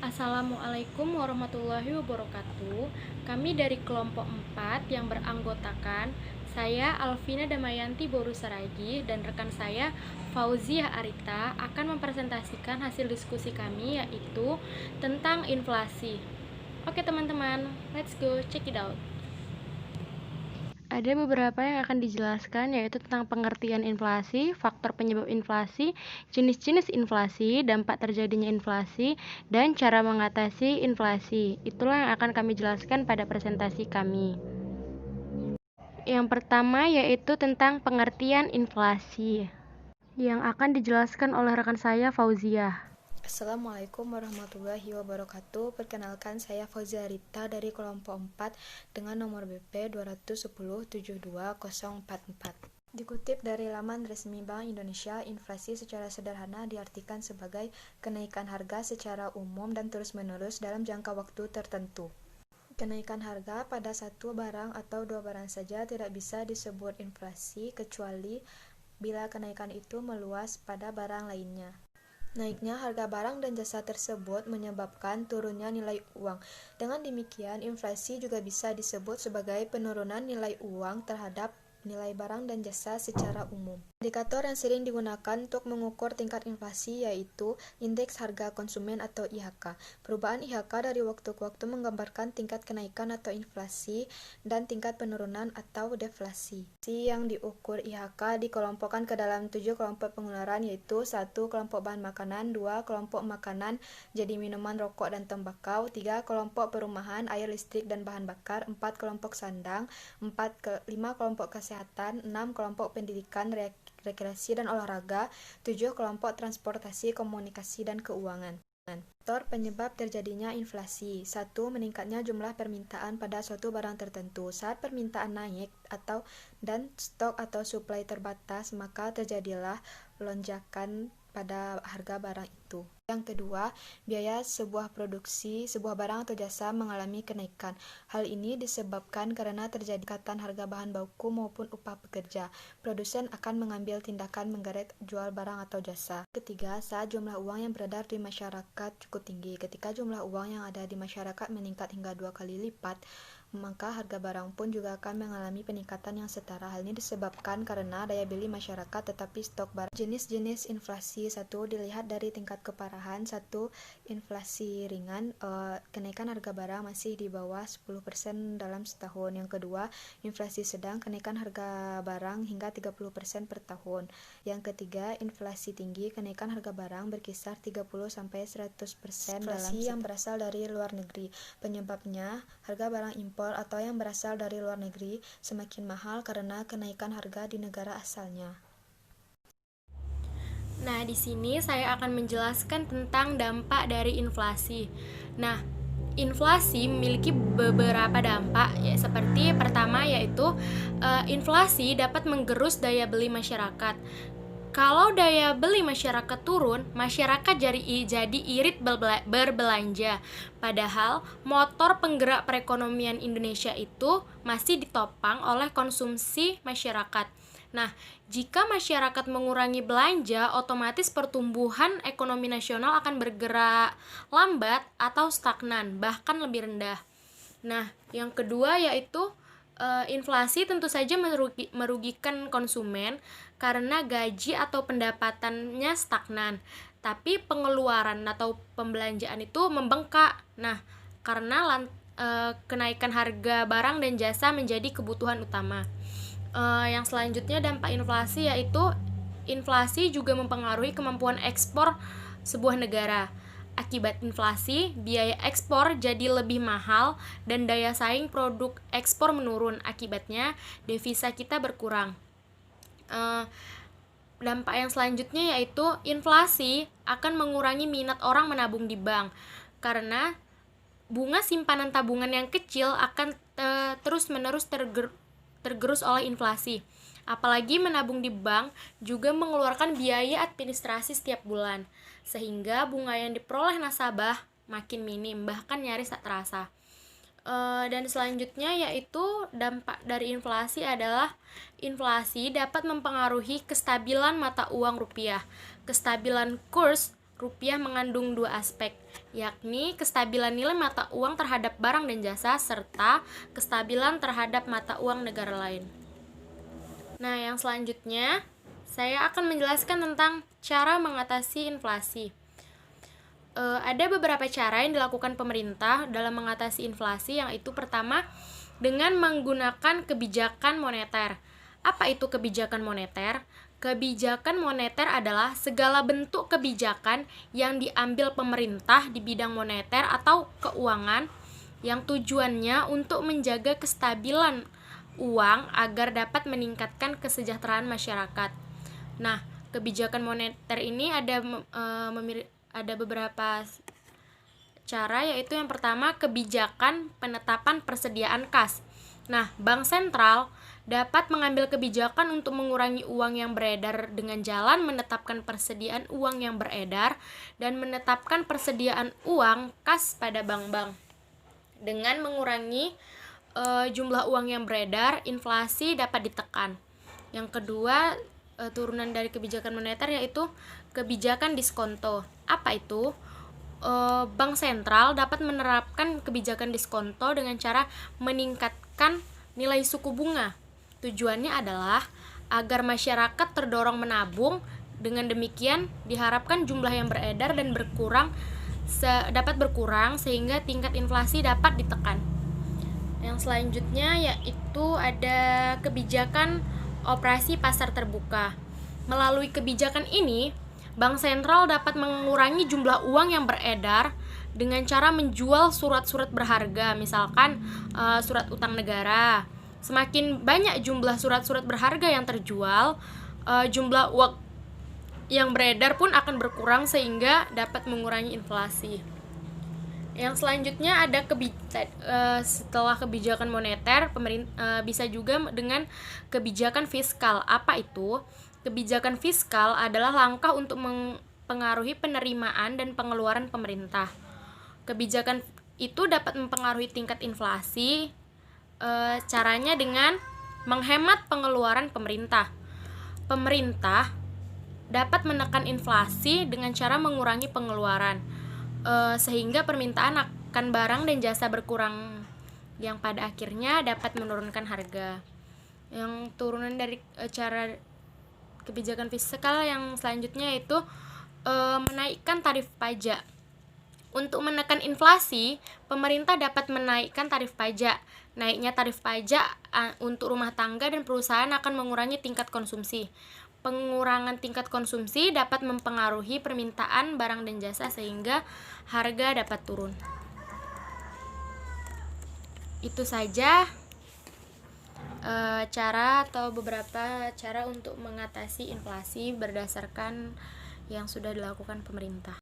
Assalamualaikum warahmatullahi wabarakatuh. Kami dari kelompok 4 yang beranggotakan saya Alvina Damayanti Boru Saragi dan rekan saya Fauziah Arita akan mempresentasikan hasil diskusi kami yaitu tentang inflasi. Oke teman-teman, let's go check it out. Ada beberapa yang akan dijelaskan yaitu tentang pengertian inflasi, faktor penyebab inflasi, jenis-jenis inflasi, dampak terjadinya inflasi, dan cara mengatasi inflasi. Itulah yang akan kami jelaskan pada presentasi kami. Yang pertama yaitu tentang pengertian inflasi yang akan dijelaskan oleh rekan saya Fauziah. Assalamualaikum warahmatullahi wabarakatuh. Perkenalkan, saya Fauzia Rita dari kelompok 4 dengan nomor BP 210 72044. Dikutip dari laman resmi Bank Indonesia, inflasi secara sederhana diartikan sebagai kenaikan harga secara umum dan terus-menerus dalam jangka waktu tertentu. Kenaikan harga pada satu barang atau dua barang saja tidak bisa disebut inflasi kecuali bila kenaikan itu meluas pada barang lainnya. Naiknya harga barang dan jasa tersebut menyebabkan turunnya nilai uang. Dengan demikian, inflasi juga bisa disebut sebagai penurunan nilai uang terhadap nilai barang dan jasa secara umum. Indikator yang sering digunakan untuk mengukur tingkat inflasi yaitu indeks harga konsumen atau IHK. Perubahan IHK dari waktu ke waktu menggambarkan tingkat kenaikan atau inflasi dan tingkat penurunan atau deflasi. Yang diukur IHK dikelompokkan ke dalam 7 kelompok pengeluaran yaitu 1. Kelompok bahan makanan, 2. Kelompok makanan jadi minuman, rokok, dan tembakau, 3. Kelompok perumahan, air, listrik, dan bahan bakar, 4. Kelompok sandang, 5. Kelompok kesehatan, 6. Kelompok pendidikan, rekreasi dan olahraga, 7. Kelompok transportasi, komunikasi, dan keuangan. Faktor penyebab terjadinya inflasi. 1. Meningkatnya jumlah permintaan pada suatu barang tertentu. Saat permintaan naik dan stok atau suplai terbatas, maka terjadilah lonjakan pada harga barang itu. Yang kedua, biaya sebuah barang atau jasa mengalami kenaikan. Hal ini disebabkan karena terjadi kenaikan harga bahan baku maupun upah pekerja. Produsen akan mengambil tindakan menggeret jual barang atau jasa. Ketiga, saat jumlah uang yang beredar di masyarakat cukup tinggi. Ketika jumlah uang yang ada di masyarakat meningkat hingga 2 kali lipat, maka harga barang pun juga akan mengalami peningkatan yang setara. Hal ini disebabkan karena daya beli masyarakat tetapi stok barang. Jenis-jenis inflasi. 1. Dilihat dari tingkat keparahan. 1. Inflasi ringan, kenaikan harga barang masih di bawah 10% dalam setahun. Yang kedua, inflasi sedang, kenaikan harga barang hingga 30% per tahun. Yang ketiga, inflasi tinggi, kenaikan harga barang berkisar 30-100% dalam setahun. Yang berasal dari luar negeri. Penyebabnya, harga barang impor atau yang berasal dari luar negeri semakin mahal karena kenaikan harga di negara asalnya. Nah, di sini saya akan menjelaskan tentang dampak dari inflasi. Nah, inflasi memiliki beberapa dampak ya, seperti pertama yaitu inflasi dapat menggerus daya beli masyarakat. Kalau daya beli masyarakat turun, masyarakat jadi irit berbelanja. Padahal motor penggerak perekonomian Indonesia itu masih ditopang oleh konsumsi masyarakat. Nah, jika masyarakat mengurangi belanja, otomatis pertumbuhan ekonomi nasional akan bergerak lambat atau stagnan, bahkan lebih rendah. Nah, yang kedua yaitu inflasi tentu saja merugikan konsumen karena gaji atau pendapatannya stagnan, tapi pengeluaran atau pembelanjaan itu membengkak. Nah, karena kenaikan harga barang dan jasa menjadi kebutuhan utama. Yang selanjutnya dampak inflasi yaitu inflasi juga mempengaruhi kemampuan ekspor sebuah negara. Akibat inflasi, biaya ekspor jadi lebih mahal dan daya saing produk ekspor menurun. Akibatnya, devisa kita berkurang. Dampak yang selanjutnya yaitu inflasi akan mengurangi minat orang menabung di bank karena bunga simpanan tabungan yang kecil akan terus-menerus tergerus oleh inflasi. Apalagi menabung di bank juga mengeluarkan biaya administrasi setiap bulan, sehingga bunga yang diperoleh nasabah makin minim, bahkan nyaris tak terasa. Dan selanjutnya yaitu dampak dari inflasi adalah inflasi dapat mempengaruhi kestabilan mata uang rupiah. Kestabilan kurs rupiah mengandung dua aspek, yakni kestabilan nilai mata uang terhadap barang dan jasa serta kestabilan terhadap mata uang negara lain. Nah, yang selanjutnya saya akan menjelaskan tentang cara mengatasi inflasi. Ada beberapa cara yang dilakukan pemerintah dalam mengatasi inflasi, yaitu pertama, dengan menggunakan kebijakan moneter. Apa itu kebijakan moneter? Kebijakan moneter adalah segala bentuk kebijakan yang diambil pemerintah di bidang moneter atau keuangan yang tujuannya untuk menjaga kestabilan uang agar dapat meningkatkan kesejahteraan masyarakat. Nah, kebijakan moneter ini ada beberapa cara, yaitu yang pertama, kebijakan penetapan persediaan kas. Nah, bank sentral dapat mengambil kebijakan untuk mengurangi uang yang beredar dengan jalan menetapkan persediaan uang yang beredar dan menetapkan persediaan uang kas pada bank-bank. Dengan mengurangi jumlah uang yang beredar, inflasi dapat ditekan. Yang kedua, turunan dari kebijakan moneter, yaitu kebijakan diskonto. Apa itu? Bank sentral dapat menerapkan kebijakan diskonto dengan cara meningkatkan nilai suku bunga. Tujuannya adalah agar masyarakat terdorong menabung. Dengan demikian diharapkan jumlah yang beredar dan dapat berkurang sehingga tingkat inflasi dapat ditekan. Yang selanjutnya yaitu ada kebijakan operasi pasar terbuka. Melalui kebijakan ini, Bank sentral dapat mengurangi jumlah uang yang beredar dengan cara menjual surat-surat berharga, misalkan surat utang negara. Semakin banyak jumlah surat-surat berharga yang terjual, jumlah uang yang beredar pun akan berkurang sehingga dapat mengurangi inflasi. Yang selanjutnya ada setelah kebijakan moneter, pemerintah bisa juga dengan kebijakan fiskal. Apa itu? Kebijakan fiskal adalah langkah untuk mempengaruhi penerimaan dan pengeluaran pemerintah. Kebijakan itu dapat mempengaruhi tingkat inflasi. Caranya dengan menghemat pengeluaran pemerintah. Pemerintah dapat menekan inflasi dengan cara mengurangi pengeluaran, sehingga permintaan akan barang dan jasa berkurang, yang pada akhirnya dapat menurunkan harga. Yang turunan dari cara kebijakan fiskal yang selanjutnya yaitu menaikkan tarif pajak. Untuk menekan inflasi, pemerintah dapat menaikkan tarif pajak. Naiknya tarif pajak untuk rumah tangga dan perusahaan akan mengurangi tingkat konsumsi. Pengurangan tingkat konsumsi dapat mempengaruhi permintaan barang dan jasa sehingga harga dapat turun. Itu saja beberapa cara untuk mengatasi inflasi berdasarkan yang sudah dilakukan pemerintah.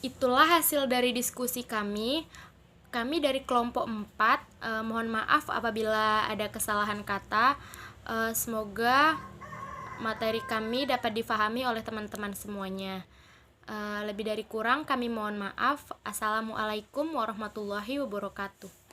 Itulah hasil dari diskusi kami dari kelompok 4. Mohon maaf apabila ada kesalahan kata. Semoga materi kami dapat difahami oleh teman-teman semuanya. Lebih dari kurang kami mohon maaf. Assalamualaikum warahmatullahi wabarakatuh.